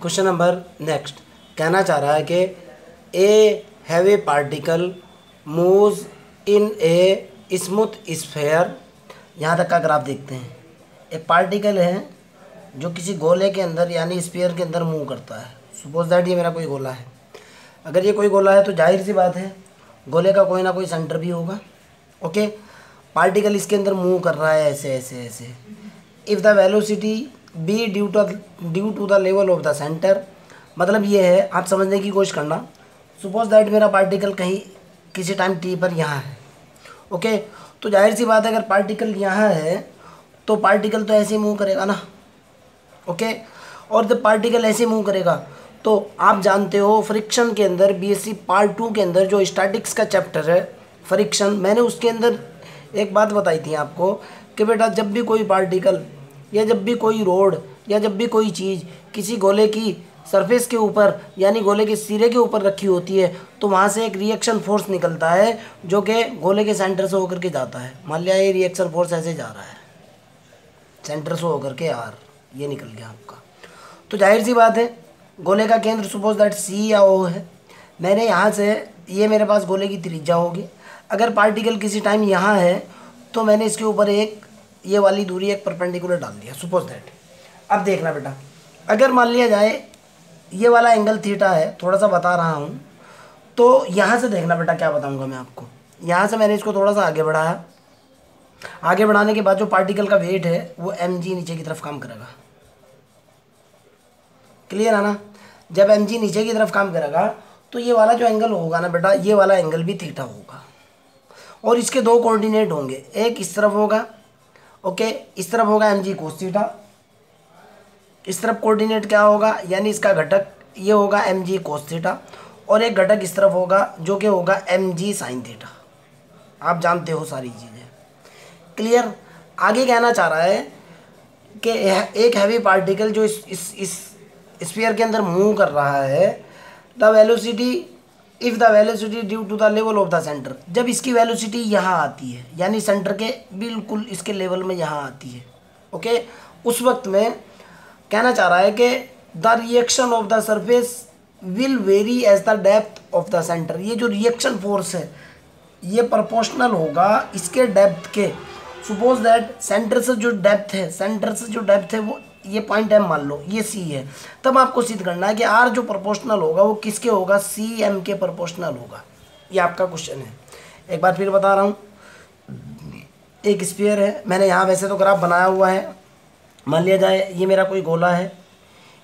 Question number next कहना चाह रहा है कि a heavy particle moves in a smooth sphere. यहाँ तक का ग्राफ देखते हैं। एक पार्टिकल है जो किसी गोले के अंदर यानी स्फीयर के अंदर मूव करता है। सपोज दैट ये मेरा कोई गोला है। अगर ये कोई गोला है तो जाहिर सी बात है गोले का कोई ना कोई सेंटर भी होगा। ओके, पार्टिकल इसके अंदर मूव कर रहा है ऐसे ऐसे ऐसे। If the velocity be due to the level of the centre, मतलब ये है, आप समझने की कोशिश करना। सपोज दैट मेरा पार्टिकल कहीं किसी टाइम टी पर यहाँ है। ओके, तो जाहिर सी बात है अगर पार्टिकल यहाँ है तो पार्टिकल तो ऐसे ही मूव करेगा ना। ओके, और जब पार्टिकल ऐसे मूव करेगा तो आप जानते हो फ्रिक्शन के अंदर बीएससी पार्ट 2 के अंदर जो स्टैटिक्स का चैप्टर है फ्रिक्शन, मैंने उसके अंदर एक बात बताई थी आपको कि बेटा जब भी कोई पार्टिकल या जब भी कोई रोड या जब भी कोई चीज़ किसी गोले की सरफेस के ऊपर यानी गोले के सिरे के ऊपर रखी होती है तो वहाँ से एक रिएक्शन फोर्स निकलता है जो कि गोले के सेंटर से होकर के जाता है। मान लिया ये रिएक्शन फोर्स ऐसे जा रहा है, सेंटर से होकर के आर ये निकल गया आपका। तो जाहिर सी बात है गोले का केंद्र सपोज दैट सी या ओ है। मैंने यहाँ से ये मेरे पास गोले की त्रिज्या होगी। अगर पार्टिकल किसी टाइम यहाँ है तो मैंने इसके ऊपर एक ये वाली दूरी एक परपेंडिकुलर डाल दिया सपोज दैट। अब देखना बेटा, अगर मान लिया जाए ये वाला एंगल थीटा है, थोड़ा सा बता रहा हूँ, तो यहाँ से देखना बेटा क्या बताऊँगा मैं आपको। यहाँ से मैंने इसको थोड़ा सा आगे बढ़ाया। आगे बढ़ाने के बाद जो पार्टिकल का वेट है वो mg नीचे की तरफ काम करेगा। क्लियर है ना? जब mg नीचे की तरफ काम करेगा तो ये वाला जो एंगल होगा ना बेटा, ये वाला एंगल भी थीटा होगा और इसके दो कोऑर्डिनेट होंगे। एक इस तरफ होगा, ओके, इस तरफ होगा mg कोस थीटा। इस तरफ कोऑर्डिनेट क्या होगा यानी इसका घटक ये होगा mg कोस थीटा और एक घटक इस तरफ होगा जो कि होगा mg साइन थीटा। आप जानते हो सारी चीज़ें। क्लियर? आगे कहना चाह रहा है कि एक हैवी पार्टिकल जो इस स्फीयर के अंदर मूव कर रहा है, the velocity if the velocity due to the level of the centre, जब इसकी वेलोसिटी यहाँ आती है यानी सेंटर के बिल्कुल इसके लेवल में यहाँ आती है, ओके, उस वक्त में कहना चाह रहा है कि the reaction of the surface will vary as the depth of the centre. ये जो रिएक्शन फोर्स है ये प्रोपोर्शनल होगा इसके डेप्थ के। सपोज दैट सेंटर से जो डेप्थ है वो ये पॉइंट एम मान लो, ये सी है। तब आपको सिद्ध करना है कि आर जो प्रोपोर्शनल होगा वो किसके होगा, सी एम के प्रोपोर्शनल होगा। ये आपका क्वेश्चन है। एक बार फिर बता रहा हूँ, एक स्फीयर है, मैंने यहाँ वैसे तो ग्राफ बनाया हुआ है। मान लिया जाए ये मेरा कोई गोला है,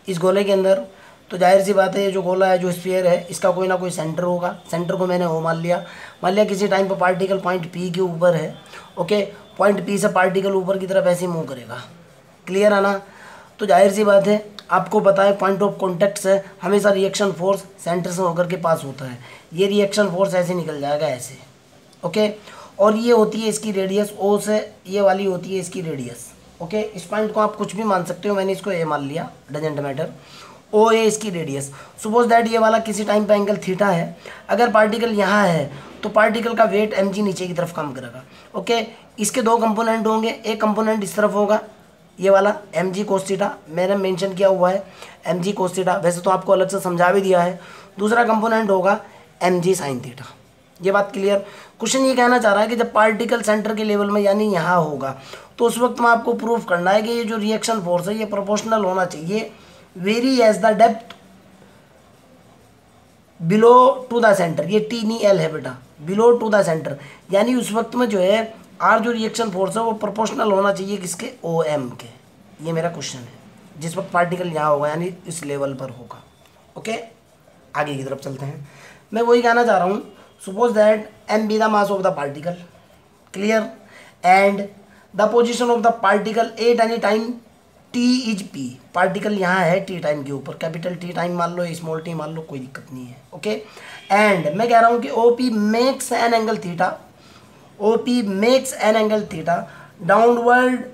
इस गोले के अंदर तो जाहिर सी बात है ये जो गोला है जो स्फीयर है इसका कोई ना कोई सेंटर होगा। सेंटर को मैंने ओ मान लिया किसी टाइम पर पार्टिकल पॉइंट पी के ऊपर है। ओके, पॉइंट पी से पार्टिकल ऊपर की तरफ ऐसे मूव करेगा। क्लियर है ना? तो जाहिर सी बात है आपको पता है पॉइंट ऑफ कॉन्टेक्ट से हमेशा रिएक्शन फोर्स सेंटर से होकर के पास होता है। ये रिएक्शन फोर्स ऐसे निकल जाएगा ऐसे। ओके, और ये होती है इसकी रेडियस ओ से, ये वाली होती है इसकी रेडियस। ओके, इस पॉइंट को आप कुछ भी मान सकते हो, मैंने इसको ए मान लिया, डजेंट मैटर। ओ ए इसकी रेडियस। सपोज दैट ये वाला किसी टाइम पे एंगल थीटा है। अगर पार्टिकल यहाँ है तो पार्टिकल का वेट mg नीचे की तरफ काम करेगा। ओके, इसके दो कंपोनेंट होंगे, एक कंपोनेंट इस तरफ होगा ये वाला mg कोस थीटा, मैंने मेंशन किया हुआ है mg कोस थीटा, वैसे तो आपको अलग से समझा भी दिया है। दूसरा कंपोनेंट होगा mg साइन थीटा। ये बात क्लियर? क्वेश्चन ये कहना चाह रहा है कि जब पार्टिकल सेंटर के लेवल में यानी यहाँ होगा तो उस वक्त में आपको प्रूफ करना है कि ये जो रिएक्शन फोर्स है ये प्रोपोर्शनल होना चाहिए vary as the depth below to the centre. ये टी नहीं एल है बेटा, बिलो टू द सेंटर, यानी उस वक्त में जो है आर जो रिएक्शन फोर्स है वो प्रोपोर्शनल होना चाहिए किसके, ओ एम के। ये मेरा क्वेश्चन है जिस वक्त पार्टिकल यहाँ होगा यानी इस लेवल पर होगा। ओके, आगे की तरफ चलते हैं। मैं वही कहना चाह रहा हूँ, suppose that M be the mass of the particle, clear, and the position of the particle at any time T is P. Particle यहाँ है टी टाइम के ऊपर, कैपिटल टी टाइम मान लो, स्मॉल टी मान लो, कोई दिक्कत नहीं है। ओके, एंड मैं कह रहा हूँ कि O P makes an angle theta, O P makes an angle theta downward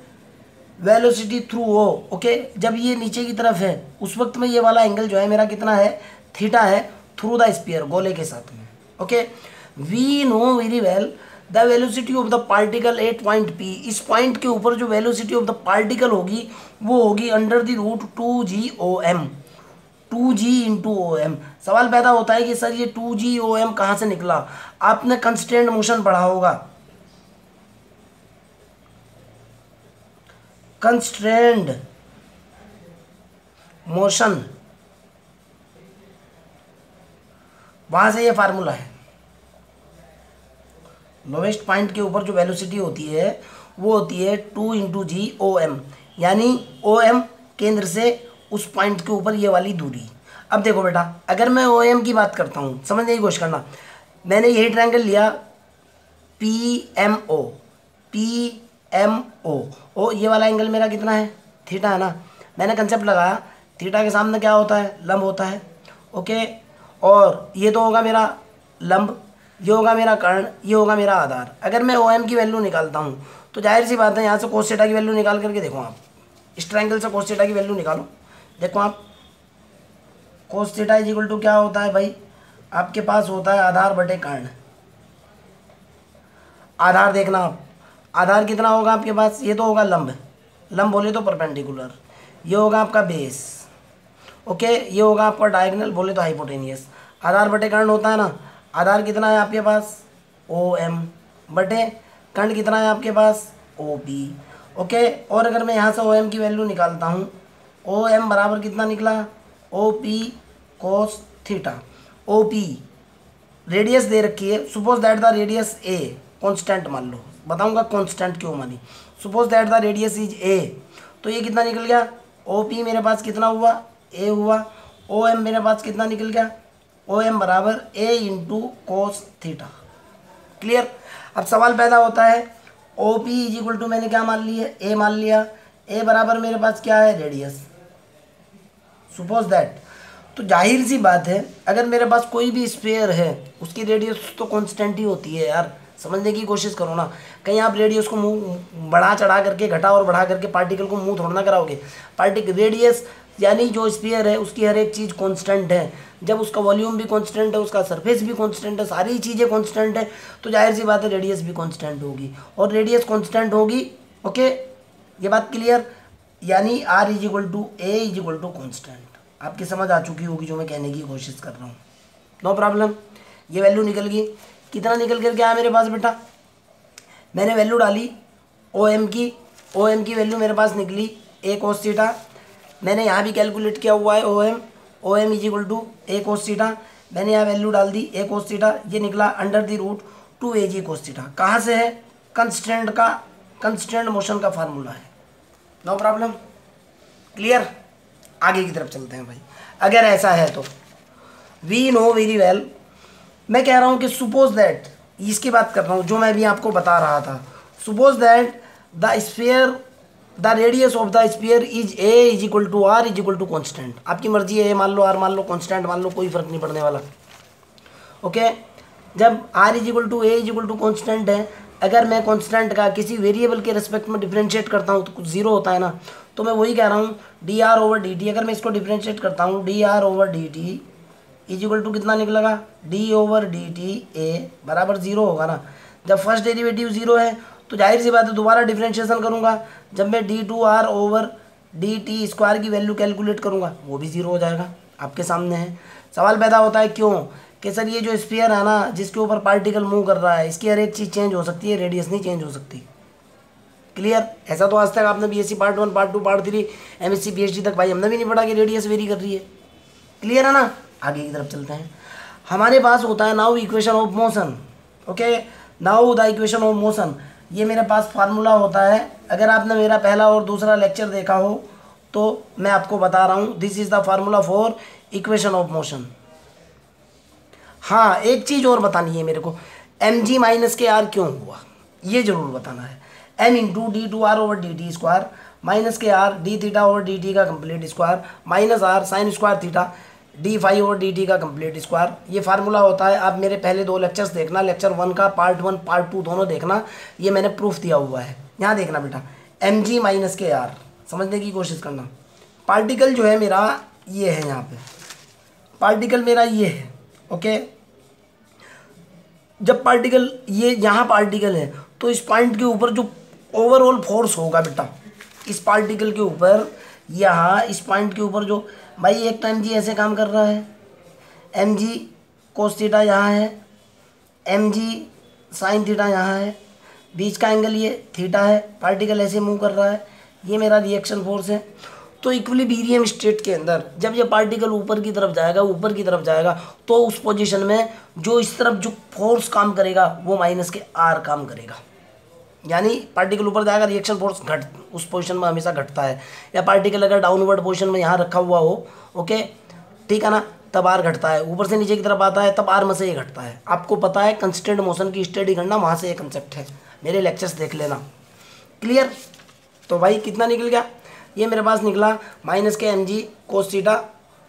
velocity through O. Okay, जब ये नीचे की तरफ है उस वक्त में ये वाला एंगल जो है मेरा कितना है, थीटा है, थ्रू द स्फीयर, गोले के साथ में। Okay, we know very well the velocity of the particle at point P. इस पॉइंट के ऊपर जो वेलोसिटी ऑफ द पार्टिकल होगी वो होगी under the root 2g O M. 2g/OM। सवाल पैदा होता है कि सर ये 2g/OM कहाँ से निकला। आपने कंस्ट्रेंट मोशन पढ़ा होगा, कंस्ट्रेंड मोशन, वहां से ये फार्मूला है। लोवेस्ट पॉइंट के ऊपर जो वेलोसिटी होती है वो होती है 2 × g/OM, यानी OM केंद्र से उस पॉइंट के ऊपर ये वाली दूरी। अब देखो बेटा, अगर मैं OM की बात करता हूँ, समझने की कोशिश करना। मैंने यही ट्रायंगल लिया PMO, PMO, ये वाला एंगल मेरा कितना है, थीटा है ना। मैंने कंसेप्ट लगाया, थीटा के सामने क्या होता है, लंब होता है। ओके, और ये तो होगा मेरा लंब, ये होगा मेरा कर्ण, ये होगा मेरा आधार। अगर मैं OM की वैल्यू निकालता हूँ तो जाहिर सी बात है यहाँ से कोस थीटा की वैल्यू निकाल करके देखो आप, इस ट्रायंगल से कोस थीटा की वैल्यू निकालो। देखो आप, cos theta is equal to क्या होता है भाई, आपके पास होता है आधार बटे कर्ण। आधार देखना आप, आधार कितना होगा आपके पास, ये तो होगा लंब, लंब बोले तो परपेंडिकुलर, ये होगा आपका बेस। ओके, ये होगा आपका डायगोनल बोले तो हाइपोटेनियस। आधार बटे कर्ण होता है ना, आधार कितना है आपके पास OM बटे कर्ण कितना है आपके पास OP। ओके, और अगर मैं यहाँ से OM की वैल्यू निकालता हूँ, OM बराबर कितना निकला, OP cos theta. OP radius दे रखी है, suppose that the radius A constant मान लो, बताऊंगा कांस्टेंट क्यों मानी। Suppose that the radius is A, तो ये कितना निकल गया, OP मेरे पास कितना हुआ, A हुआ। OM मेरे पास कितना निकल गया, OM बराबर A × cos थीटा। क्लियर। अब सवाल पैदा होता है, OP इज इक्वल टू मैंने क्या मान लिया, A मान लिया। A बराबर मेरे पास क्या है, रेडियस, सपोज दैट। तो जाहिर सी बात है, अगर मेरे पास कोई भी स्फीयर है उसकी रेडियस तो कांस्टेंट ही होती है यार, समझने की कोशिश करो ना। कहीं आप रेडियस को मुंह बढ़ा चढ़ा करके, घटा और बढ़ा करके पार्टिकल को मुंह थोड़ा ना कराओगे। पार्टिकल रेडियस यानी जो स्फीयर है उसकी हर एक चीज़ कांस्टेंट है। जब उसका वॉल्यूम भी कांस्टेंट है, उसका सरफेस भी कांस्टेंट है, सारी चीज़ें कांस्टेंट है, तो जाहिर सी बात है रेडियस भी कांस्टेंट होगी। और रेडियस कांस्टेंट होगी, ओके, ये बात क्लियर। यानी R is equal to A is equal to constant. आपकी समझ आ चुकी होगी जो मैं कहने की कोशिश कर रहा हूँ, नो प्रॉब्लम। ये वैल्यू निकल गई, कितना निकल कर के आया मेरे पास बेटा, मैंने वैल्यू डाली OM की वैल्यू मेरे पास निकली A cos थीटा। मैंने यहाँ भी कैलकुलेट किया हुआ है OM is equal to A cos theta. मैंने यहाँ वैल्यू डाल दी A cos थीटा, ये निकला √2AG cos थीटा। कहाँ से है, कंस्ट्रेंट मोशन का फार्मूला है, नो प्रॉब्लम। क्लियर, आगे की तरफ चलते हैं भाई। अगर ऐसा है तो वी नो वेरी वेल, मैं कह रहा हूँ कि सपोज दैट, इसकी बात कर रहा हूँ जो मैं भी आपको बता रहा था। Suppose that the sphere, the radius of the sphere is A is equal to R is equal to constant. आपकी मर्जी है, A मान लो, R मान लो, कॉन्स्टेंट मान लो, कोई फर्क नहीं पड़ने वाला। ओके, जब R is equal to A is equal to constant है, अगर मैं कॉन्स्टेंट का किसी वेरिएबल के रिस्पेक्ट में डिफ्रेंशिएट करता हूँ तो कुछ जीरो होता है ना, तो मैं वही कह रहा हूँ dr/dt। अगर मैं इसको डिफ्रेंशिएट करता हूँ dr/dt इज इक्वल टू कितना निकलेगा, d/dt A बराबर जीरो होगा ना। जब फर्स्ट डेरिवेटिव जीरो है तो जाहिर सी बात है दोबारा डिफ्रेंशिएशन करूँगा, जब मैं d2r/dt² की वैल्यू कैलकुलेट करूँगा वो भी जीरो हो जाएगा। आपके सामने है। सवाल पैदा होता है क्यों, कि सर ये जो स्फीयर है ना, जिसके ऊपर पार्टिकल मूव कर रहा है, इसकी हर एक चीज़ चेंज हो सकती है, रेडियस नहीं चेंज हो सकती। क्लियर। ऐसा तो आज तक आपने BSc part 1 part 2 part 3 MSc PhD तक भाई हमने भी नहीं पढ़ा कि रेडियस वेरी कर रही है। क्लियर है ना। आगे की तरफ चलते हैं। हमारे पास होता है now equation of motion. Okay, now the equation of motion, ये मेरे पास फार्मूला होता है। अगर आपने मेरा पहला और दूसरा लेक्चर देखा हो तो मैं आपको बता रहा हूँ, this is the formula for equation of motion. हाँ, एक चीज़ और बतानी है मेरे को, mg माइनस के r क्यों हुआ, ये जरूर बताना है। m इंटू d2r/dt² माइनस के r d(θ/dt) का complete square minus r sign square theta d(φ/dt) का कंप्लीट स्क्वायर। ये फार्मूला होता है। आप मेरे पहले 2 लेक्चर्स देखना, लेक्चर 1 का पार्ट 1 पार्ट 2 दोनों देखना, ये मैंने प्रूफ दिया हुआ है। यहाँ देखना बेटा, mg माइनस के r, समझने की कोशिश करना। पार्टिकल जो है मेरा ये है, यहाँ पे पार्टिकल मेरा ये है। ओके, जब पार्टिकल ये यहाँ पार्टिकल है तो इस पॉइंट के ऊपर जो ओवरऑल फोर्स होगा बेटा, इस पार्टिकल के ऊपर, यहाँ इस पॉइंट के ऊपर जो भाई एक तो एम जी ऐसे काम कर रहा है, एम जी कोस थीटा यहाँ है, एम जी साइन थीटा यहाँ है, बीच का एंगल ये थीटा है, पार्टिकल ऐसे मूव कर रहा है, ये मेरा रिएक्शन फोर्स है। तो इक्विलिब्रियम स्टेट के अंदर जब ये पार्टिकल ऊपर की तरफ जाएगा तो उस पोजीशन में जो इस तरफ जो फोर्स काम करेगा वो माइनस के आर काम करेगा। यानी पार्टिकल ऊपर जाएगा, रिएक्शन फोर्स घट उस पोजीशन में हमेशा घटता है, या पार्टिकल अगर डाउनवर्ड पोजीशन में यहाँ रखा हुआ हो, ओके ठीक है ना, तब आर घटता है। ऊपर से नीचे की तरफ आता है तब आर में से ये घटता है। आपको पता है कंस्टेंट मोशन की स्टडी करना, वहाँ से ये कंसेप्ट है, मेरे लेक्चर्स देख लेना। क्लियर? तो भाई कितना निकल गया, ये मेरे पास निकला minus K M G cos theta,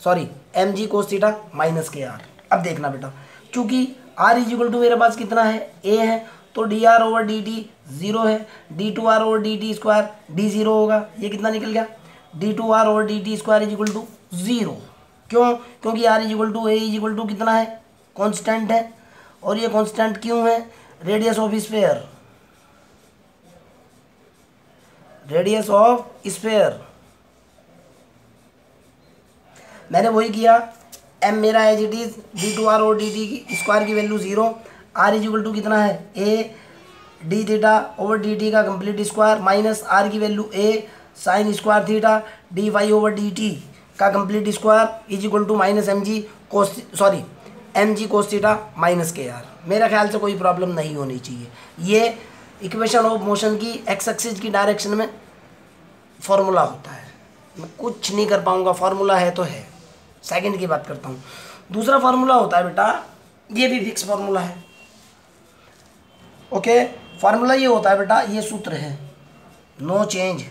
sorry M G cos theta minus K R. अब देखना बेटा, चूँकि आर इज इक्वल टू मेरे पास कितना है, ए है, तो D R over D T zero है, D two R over D T square D zero होगा। ये कितना निकल गया, D two R over D T square is equal to zero. क्यों? क्योंकि R is equal to A is equal to कितना है, कांस्टेंट है, और ये कांस्टेंट क्यों है, radius of sphere, radius of sphere. मैंने वही किया, एम मेरा as it is D two R और डी टी की स्क्वायर की value zero, R is equal to कितना है, A D theta over D T का कंप्लीट स्क्वायर माइनस आर की value A sine square theta D Y over D T का complete square is equal to minus M G cos, sorry M G cos theta minus K R. मेरा ख्याल से कोई problem नहीं होनी चाहिए। ये इक्वेशन ऑफ मोशन की एक्स एक्सिस की डायरेक्शन में फॉर्मूला होता है, मैं कुछ नहीं कर पाऊँगा, फार्मूला है तो है। सेकंड की बात करता हूँ, दूसरा फार्मूला होता है बेटा, ये भी फिक्स फार्मूला है, ओके। फार्मूला ये होता है बेटा, ये सूत्र है, नो चेंज,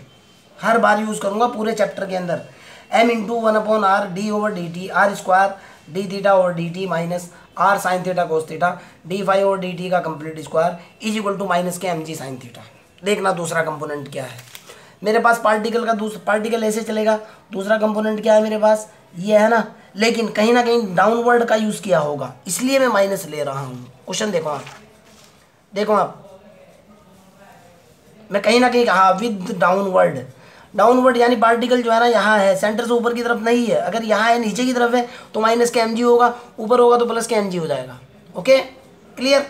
हर बार यूज़ करूँगा पूरे चैप्टर के अंदर। M into one upon R D over D T R square D theta over D T minus R sine theta cos theta D five over D T का complete square is equal to minus K M G sine theta. देखना दूसरा component क्या है मेरे पास, particle का particle ऐसे चलेगा, दूसरा कंपोनेंट क्या है मेरे पास, ये है ना, लेकिन कहीं ना कहीं डाउनवर्ड का यूज़ किया होगा, इसलिए मैं माइनस ले रहा हूँ। क्वेश्चन देखो आप, देखो आप, मैं कहीं ना कहीं कहा विद डाउनवर्ड, डाउनवर्ड यानी पार्टिकल जो है ना यहाँ है, सेंटर से ऊपर की तरफ नहीं है। अगर यहाँ है नीचे की तरफ है तो माइनस के एम जी होगा, ऊपर होगा तो प्लस के एम जी हो जाएगा। Okay clear?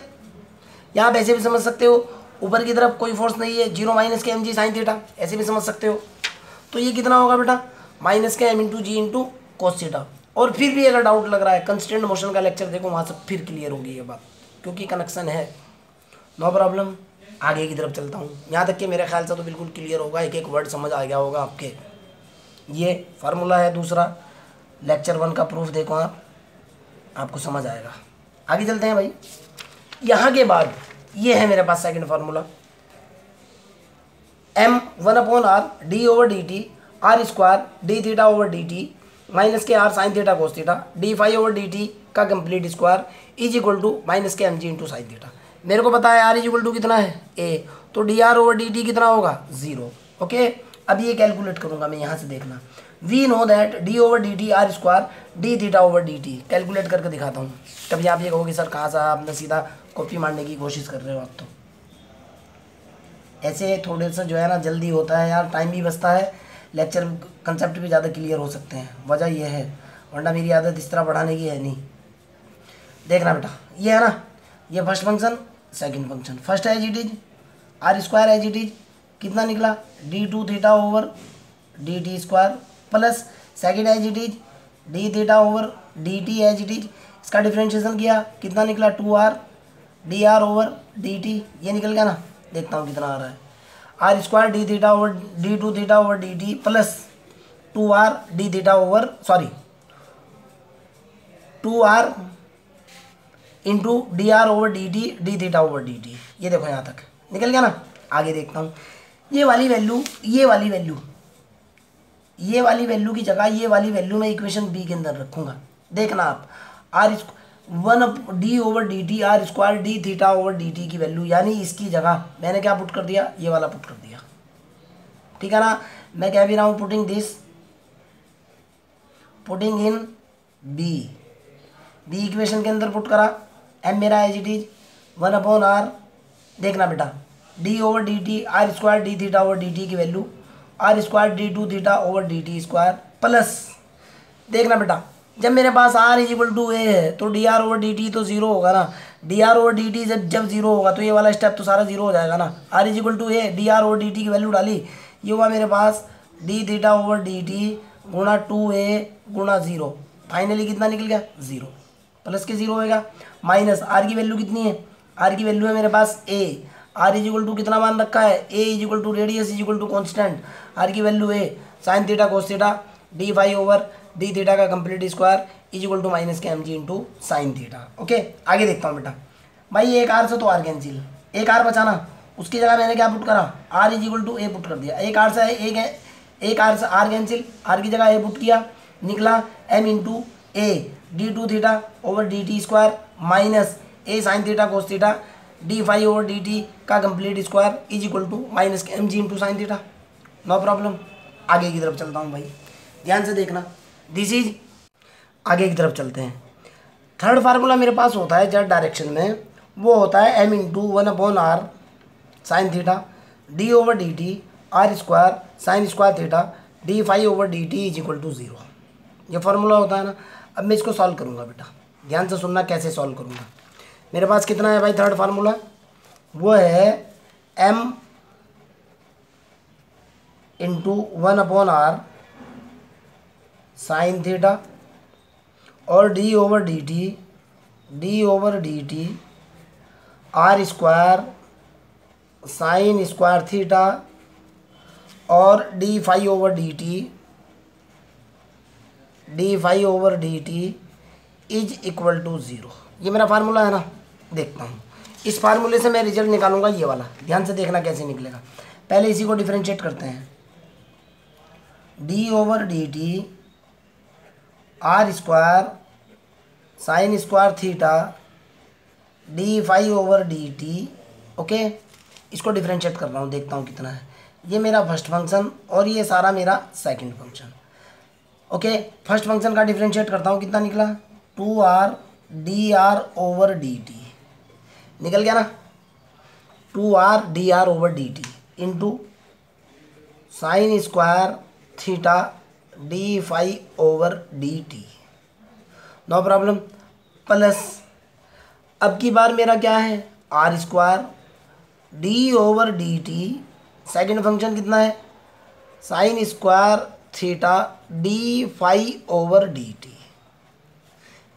यहाँ आप ऐसे भी समझ सकते हो, ऊपर की तरफ कोई फोर्स नहीं है, zero minus K M G sine theta, ऐसे भी समझ सकते हो। तो ये कितना होगा बेटा, माइनस के एम इंटू जी इंटू कोस थीटा। और फिर भी अगर डाउट लग रहा है, कंस्टेंट मोशन का लेक्चर देखो, वहाँ से फिर क्लियर होगी ये बात, क्योंकि कनेक्शन है, नो प्रॉब्लम। आगे की तरफ चलता हूँ, यहाँ तक कि मेरे ख्याल से तो बिल्कुल क्लियर होगा, एक एक वर्ड समझ आ गया होगा आपके। ये फार्मूला है दूसरा, लेक्चर 1 का प्रूफ देखो आप, आपको समझ आएगा। आगे चलते हैं भाई। यहाँ के बाद ये है मेरे पास second formula, M one upon R D over D T R square D theta over D T minus K R sine theta cos theta D five over D T का complete square is equal to minus K M G into sine theta. मेरे को पता है are is equal to कितना है, A, तो D R over D T कितना होगा, 0। ओके, अब ये कैलकुलेट करूँगा मैं यहाँ से, देखना। We know that D over D T R square D theta over D T, calculate करके दिखाता हूँ। कभी आप ये कहोगे सर कहाँ से आपने सीधा कॉपी मारने की कोशिश कर रहे हो आप, तो ऐसे थोड़े सा जो है ना जल्दी होता है यार, टाइम भी बचता है, लेक्चर कंसेप्ट भी ज़्यादा क्लियर हो सकते हैं, वजह ये है, वरना मेरी आदत इस तरह पढ़ाने की है नहीं। देखना बेटा, ये है ना, ये first function second function, first as it is R square as it is कितना निकला, D two theta over D T square plus second as it is D theta over D T as it is, इसका differentiation किया कितना निकला, 2r D R over D T, ये निकल गया ना। देखता हूँ कितना आ रहा है, R square D theta over D two theta over D T plus 2r D theta over, sorry 2r into D R over D T D theta over D T. ये देखो यहाँ तक निकल गया ना। आगे देखता हूँ, ये वाली वैल्यू ये वाली वैल्यू ये वाली वैल्यू की जगह ये वाली वैल्यू मैं इक्वेशन बी के अंदर रखूँगा। देखना आप, R one D over D T R square D theta over D T की वैल्यू, यानी इसकी जगह मैंने क्या पुट कर दिया, ये वाला पुट कर दिया, ठीक है ना। मैं कह भी रहा हूँ पुटिंग इन बी इक्वेशन के अंदर पुट करा, एम मेरा एज इट इज 1/r। देखना बेटा, D over D T R square D theta over D T की value R square D two theta over D T square plus देखना बेटा, जब मेरे पास R is equal to A है तो D R over D T तो zero होगा ना। D R over D T जब जब जीरो होगा तो ये वाला स्टेप तो सारा जीरो हो जाएगा ना। R is equal to A, D R over D T की वैल्यू डाली, ये हुआ मेरे पास D theta over D T गुणा 2a गुणा जीरो, फाइनली कितना निकल गया 0, प्लस के 0 होएगा। माइनस आर की वैल्यू कितनी है, आर की वैल्यू है मेरे पास A, R is equal to कितना मान रखा है, A is equal to radius is equal to constant, R की value A sine theta cos theta D phi over D theta का complete square is equal to minus K M G into sine theta. Okay, आगे देखता हूँ बेटा। भाई एक are से तो आर कैंसिल, एक आर बचाना, उसकी जगह मैंने क्या पुट करा, R is equal to A put कर दिया। एक आर से एक आर से आर कैंसिल, आर की जगह ए पुट किया, निकला M into A D two theta over D T square minus A sine theta cos theta D phi over D T का complete square is equal to minus K M G into sine theta. No problem. आगे की तरफ चलता हूँ भाई, ध्यान से देखना, दिस इज, आगे की तरफ चलते हैं। थर्ड फार्मूला मेरे पास होता है जेड डायरेक्शन में, वो होता है M into 1/r sine theta D over D T R square sine square theta D phi over D T is equal to 0। ये फार्मूला होता है ना। अब मैं इसको सॉल्व करूँगा बेटा, ध्यान से सुनना कैसे सॉल्व करूँगा। मेरे पास कितना है भाई थर्ड फार्मूला, वो है m into 1/r sine theta और D over D T R square sine square theta और D phi over D T is equal to 0। ये मेरा फार्मूला है ना। देखता हूँ इस फार्मूले से मैं रिजल्ट निकालूंगा ये वाला, ध्यान से देखना कैसे निकलेगा। पहले इसी को डिफरेंशिएट करते हैं, D over D T R square sine square theta D phi over D T. Okay, इसको डिफरेंशिएट कर रहा हूँ, देखता हूँ कितना है। ये मेरा फर्स्ट फंक्शन और ये सारा मेरा second function. Okay, first function का डिफरेंशिएट करता हूँ, कितना निकला 2r D R over D T निकल गया ना, 2r D R over D T into sine square theta D phi over D T. No problem. Plus अब की बार मेरा क्या है, R square D over D T, second function कितना है sine square theta D phi over D T.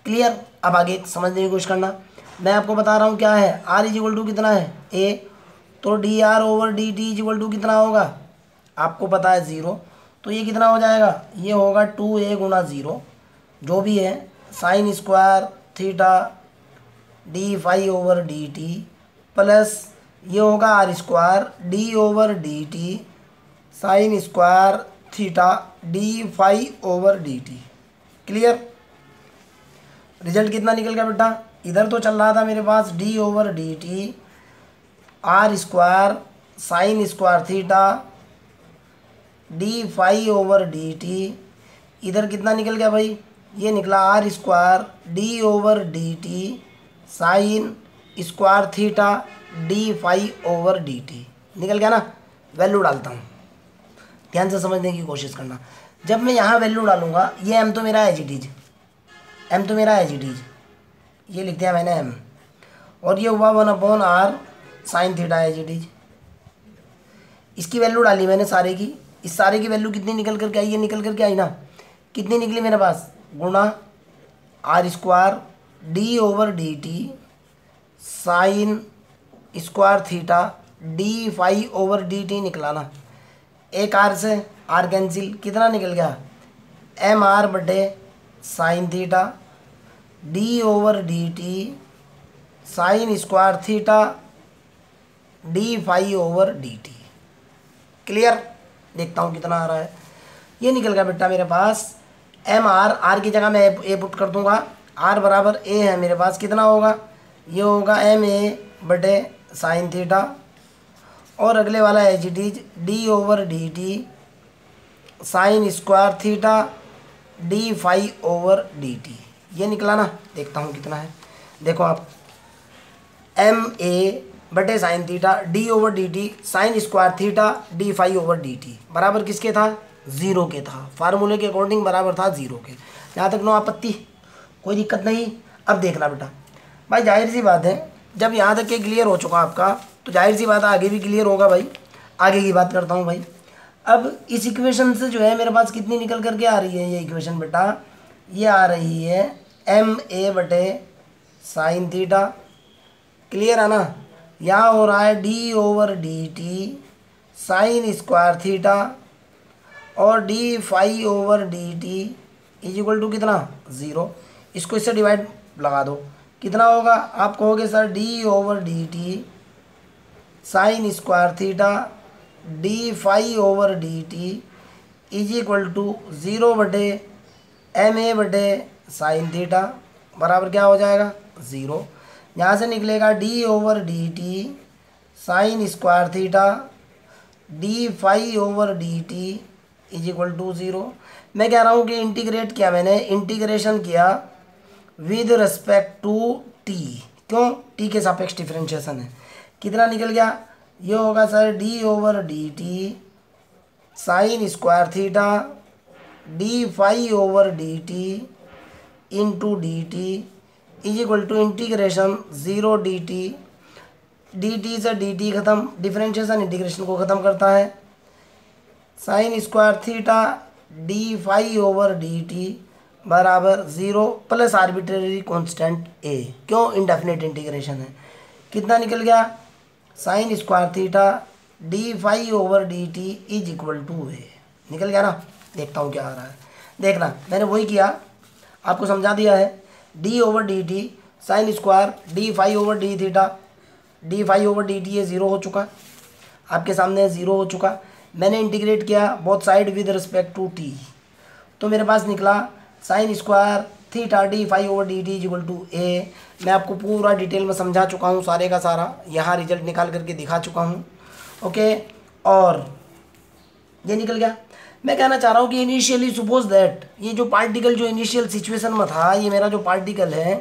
Clear. अब आगे समझने की कोशिश करना, मैं आपको बता रहा हूँ क्या है, आर इज इक्वल टू कितना है ए, तो D R over D T is equal to कितना होगा, आपको पता है 0, तो ये कितना हो जाएगा, ये होगा 2a गुणा 0 जो भी है sine square theta D phi over D T plus ये होगा R square D over D T sine square theta D phi over D T. Clear. Result कितना निकल गया बेटा, इधर तो चल रहा था मेरे पास D over D T R square sine square theta D phi over D T, इधर कितना निकल गया भाई, ये निकला R square D over D T sine square theta D phi over D T निकल गया ना। वैल्यू डालता हूँ, ध्यान से समझने की कोशिश करना। जब मैं यहाँ वैल्यू डालूंगा, ये एम तो मेरा एज इट इज, एम तो मेरा एज इट इज, ये लिख दिया मैंने एम, और ये हुआ 1/r sine theta as it is. इसकी वैल्यू डाली मैंने सारे की, इस सारे की वैल्यू कितनी निकल करके आई, ये निकल करके आई ना, कितनी निकली मेरे पास, गुणा R square D over D T sine square theta D phi over D T निकला ना। एक आर से आर कैंसिल, कितना निकल गया एम आर बटे sine theta D over D T sine square theta D phi over D T. Clear. देखता हूँ कितना आ रहा है, ये निकल गया बेटा मेरे पास एम आर, आर की जगह मैं ए पुट कर दूंगा, आर बराबर ए है मेरे पास, कितना होगा, ये होगा एम ए बटे साइन थीटा और अगले वाला H D D over D T sine square theta D phi over D T. ये निकला ना। देखता हूँ कितना है, देखो आप, एम ए बटे sine theta D over D T sine square theta D phi over D T बराबर किसके था, 0 के था, फार्मूले के अकॉर्डिंग बराबर था 0 के। यहाँ तक नो आपत्ति, कोई दिक्कत नहीं। अब देखना बेटा भाई, जाहिर सी बात है जब यहाँ तक के क्लियर हो चुका आपका, तो जाहिर सी बात है आगे भी क्लियर होगा भाई। आगे की बात करता हूँ भाई। अब इस इक्वेशन से जो है मेरे पास कितनी निकल करके आ रही है ये इक्वेशन बेटा, ये आ रही है ma/sin θ। क्लियर है ना। यहाँ हो रहा है d/dt sin स्क्वायर थीटा और d/dt इज इक्वल टू कितना 0। इसको इससे डिवाइड लगा दो, कितना होगा आप कहोगे sir d/dt sin square theta d/dt is equal to 0/ma/sin theta बराबर क्या हो जाएगा 0। यहाँ से निकलेगा d/dt sin square theta d/dt is equal to 0। मैं कह रहा हूँ कि इंटीग्रेट किया मैंने, इंटीग्रेशन किया विद रिस्पेक्ट टू t, क्यों t के सापेक्ष डिफरेंशिएशन है। कितना निकल गया, ये होगा sir d/dt sin square theta d/dt into dt is equal to integration 0 dt से dt खत्म, डिफरेंशिएशन इंटीग्रेशन को ख़त्म करता है। साइन स्क्वायर थीटा d/dt बराबर 0 प्लस आर्बिट्रेरी कांस्टेंट a, क्यों इंडेफिनिट इंटीग्रेशन है। कितना निकल गया, sine square theta d/dt is equal to a, निकल गया ना। देखता हूँ क्या आ रहा है, देखना मैंने वही किया, आपको समझा दिया है। d/dt sine square d/d theta d/dt ये 0 हो चुका, आपके सामने 0 हो चुका। मैंने इंटीग्रेट किया both side with respect to t, तो मेरे पास निकला sine square theta d/dt is equal to a। मैं आपको पूरा डिटेल में समझा चुका हूँ, सारे का सारा यहाँ रिजल्ट निकाल करके दिखा चुका हूँ। ओके, और ये निकल गया। मैं कहना चाह रहा हूँ कि इनिशियली सपोज दैट ये जो पार्टिकल जो इनिशियल सिचुएशन में था, ये मेरा जो पार्टिकल है,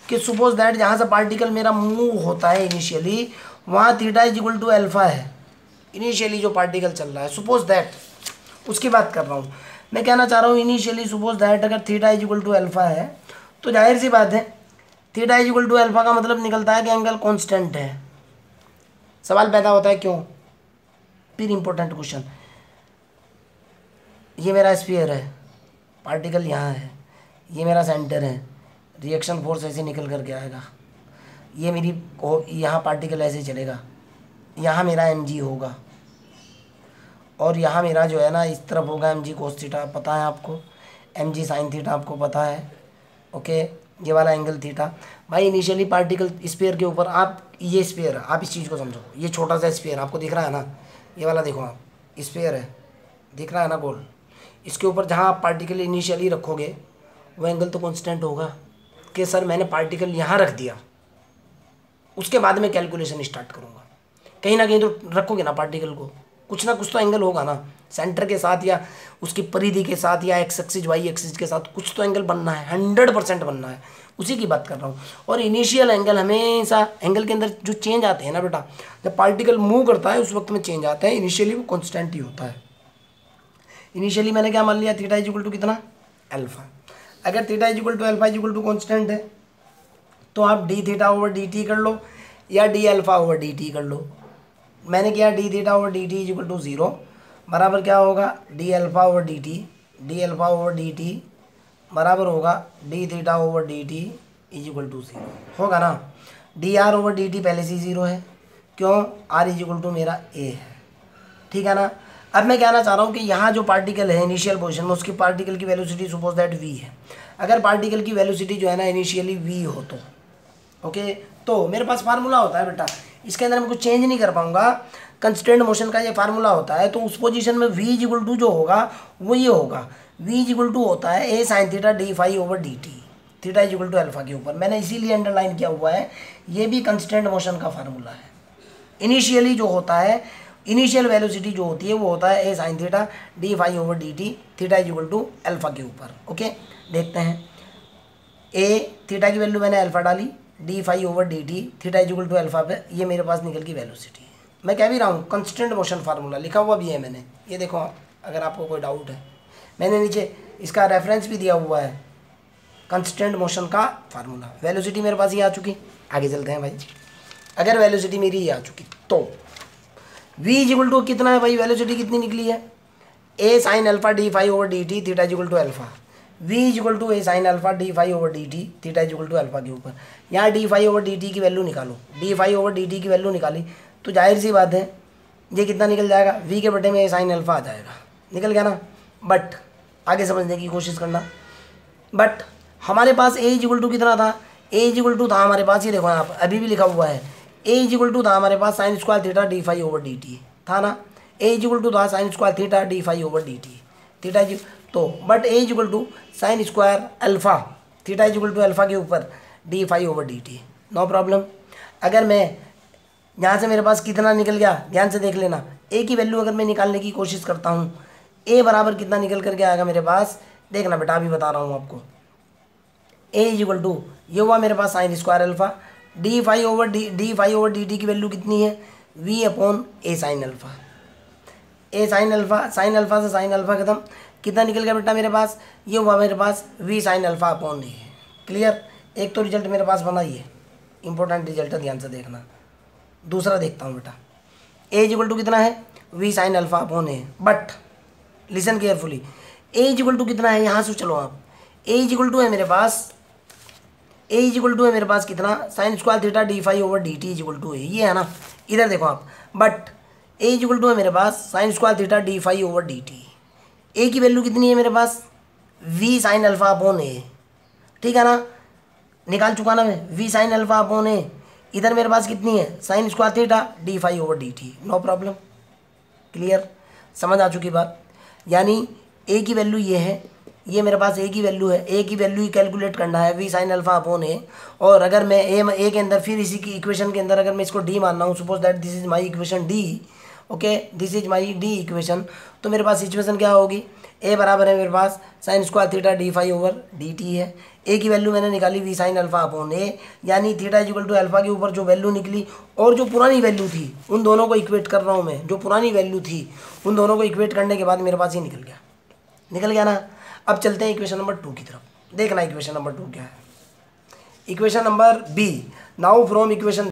कि सपोज दैट जहाँ से पार्टिकल मेरा मूव होता है इनिशियली, वहाँ theta is equal to alpha है। इनिशियली जो पार्टिकल चल रहा है सपोज दैट, उसकी बात कर रहा हूँ। मैं कहना चाह रहा हूँ इनिशियली सपोज दैट अगर theta is equal to alpha है, तो जाहिर सी बात है theta is equal to alpha का मतलब निकलता है कि एंगल कांस्टेंट है। सवाल पैदा होता है क्यों, फिर इंपॉर्टेंट क्वेश्चन। ये मेरा स्फीयर है, पार्टिकल यहाँ है, ये मेरा सेंटर है, रिएक्शन फोर्स ऐसे निकल करके आएगा, ये मेरी यहाँ पार्टिकल ऐसे चलेगा, यहाँ मेरा mg होगा और यहाँ मेरा जो है ना इस तरफ होगा mg cos थीटा, पता है आपको, mg sin थीटा आपको पता है। ओके, ये वाला एंगल थीटा। भाई इनिशियली पार्टिकल स्फीयर के ऊपर, आप ये स्फीयर है, आप इस चीज़ को समझो, ये छोटा सा स्फीयर आपको दिख रहा है ना, ये वाला देखो आप, स्फीयर है, दिख रहा है ना गोल, इसके ऊपर जहाँ आप पार्टिकल इनिशियली रखोगे वो एंगल तो कांस्टेंट होगा। कि सर मैंने पार्टिकल यहाँ रख दिया, उसके बाद में कैलकुलेशन स्टार्ट करूँगा, कहीं ना कहीं तो रखोगे ना पार्टिकल को, कुछ ना कुछ तो एंगल होगा ना, सेंटर के साथ या उसकी परिधि के साथ या एक्स एक्सिस वाई एक्सिस के साथ कुछ तो एंगल बनना है, 100% बनना है, उसी की बात कर रहा हूँ। और इनिशियल एंगल हमेशा, एंगल के अंदर जो चेंज आते हैं ना बेटा, जब पार्टिकल मूव करता है उस वक्त में चेंज आते हैं, इनिशियली वो कॉन्स्टेंट ही होता है। इनिशियली मैंने क्या मान लिया, थीटा इज इक्वल टू कितना अल्फा। अगर theta is equal to alpha is equal to constant है, तो आप D theta over D T कर लो या D alpha over D T कर लो। मैंने किया D theta over D T is equal to 0 बराबर क्या होगा, D alpha over D T बराबर होगा D theta over D T is equal to 0 होगा ना। D R over D T पहले से 0 है, क्यों, आर इज इक्वल टू मेरा ए है, ठीक है ना। अब मैं कहना चाह रहा हूँ कि यहाँ जो पार्टिकल है इनिशियल पोजीशन में, उसकी पार्टिकल की वेलोसिटी सपोज दैट v है। अगर पार्टिकल की वेलोसिटी जो है ना इनिशियली v हो तो ओके, तो मेरे पास फार्मूला होता है बेटा, इसके अंदर मैं कुछ चेंज नहीं कर पाऊंगा, कंस्टेंट मोशन का ये फार्मूला होता है। तो उस पोजीशन में v इज इक्वल टू जो होगा वो ये होगा, v इज इक्वल टू होता है a sin theta D phi over D T, theta is equal to alpha के ऊपर। मैंने इसीलिए अंडरलाइन किया हुआ है, ये भी कंस्टेंट मोशन का फार्मूला है। इनिशियली जो होता है, इनिशियल वेलोसिटी जो होती है वो होता है a sin theta D phi over D T, theta is equal to alpha के ऊपर। ओके, देखते हैं, a थीटा की वैल्यू मैंने अल्फा डाली, D phi over D T, theta is equal to alpha पे, ये मेरे पास निकल की वेलोसिटी है। मैं कह भी रहा हूँ कंस्टेंट मोशन फार्मूला लिखा हुआ भी है मैंने, ये देखो आप, अगर आपको कोई डाउट है, मैंने नीचे इसका रेफरेंस भी दिया हुआ है, कंस्टेंट मोशन का फार्मूला। वेलोसिटी मेरे पास ये आ चुकी, आगे चलते हैं भाई। अगर वेलोसिटी मेरी ये आ चुकी तो v इक्वल टू कितना है भाई, वेलोसिटी कितनी निकली है, a sine alpha D phi over D T theta equal to alpha. v equal to a sine alpha D phi over D T theta equal to alpha के ऊपर यहाँ D phi over D T की value निकालो। D phi over D T की value निकाली तो जाहिर सी बात है ये कितना निकल जाएगा, v के बटे में a साइन अल्फा आ जाएगा, निकल गया ना। बट आगे समझने की कोशिश करना, बट हमारे पास a इक्वल टू कितना था, a इक्वल टू था हमारे पास, ये देखो यहाँ पर अभी भी लिखा हुआ है a इक्वल टू था हमारे पास sine square theta D phi over D T था ना, a इक्वल टू था sine square theta D phi over D T theta तो but a equal to sine square alpha theta equal to alpha के ऊपर D phi over D T, no problem. अगर मैं यहाँ से मेरे पास कितना निकल गया, ध्यान से देख लेना, a की वैल्यू अगर मैं निकालने की कोशिश करता हूँ, a बराबर कितना निकल करके आएगा मेरे पास, देखना बेटा अभी बता रहा हूँ आपको। a इक्वल टू ये हुआ मेरे पास sine square alpha D phi over D T की वैल्यू कितनी है, v upon a sine alpha. a sine alpha से साइन अल्फा खत्म, कितना निकल गया बेटा मेरे पास, ये हुआ मेरे पास v sine alpha upon a। Clear, एक तो रिजल्ट मेरे पास बना, ये इंपॉर्टेंट रिजल्ट है, ध्यान से देखना। दूसरा देखता हूँ बेटा, a इक्वल टू कितना है, v sine alpha upon a, but listen carefully, a equal to कितना है, यहाँ से चलो आप, a इक्वल टू है मेरे पास, a इक्वल टू है मेरे पास कितना, sine square theta D phi over D T equal to है, ये है ना, इधर देखो आप, बट a इक्वल टू है मेरे पास sine square theta D phi over D T, a की वैल्यू कितनी है मेरे पास, v sine alpha upon a, ठीक है ना, निकाल चुका ना मैं, v sine alpha upon a, इधर मेरे पास कितनी है, sine square theta D phi over D T, no problem. Clear, समझ आ चुकी बात। यानी a की वैल्यू ये है, ये मेरे पास a की वैल्यू है, a की वैल्यू ही कैलकुलेट करना है, v sine alpha upon a, और अगर मैं a के अंदर फिर इसी की इक्वेशन के अंदर अगर मैं इसको d मानना हूँ, suppose that this is my equation d, okay this is my d equation, तो मेरे पास इक्वेशन क्या होगी, a बराबर है मेरे पास sine square theta D phi over D T है, a की वैल्यू मैंने निकाली v sine alpha upon a, यानी थीटा इक्वल टू अल्फा के ऊपर जो वैल्यू निकली और जो पुरानी वैल्यू थी उन दोनों को इक्वेट कर रहा हूँ मैं, जो पुरानी वैल्यू थी उन दोनों को इक्वेट करने के बाद मेरे पास ये निकल गया ना। अब चलते हैं इक्वेशन नंबर 2 की तरफ, देखना इक्वेशन नंबर 2 क्या है। Equation number B, now from equation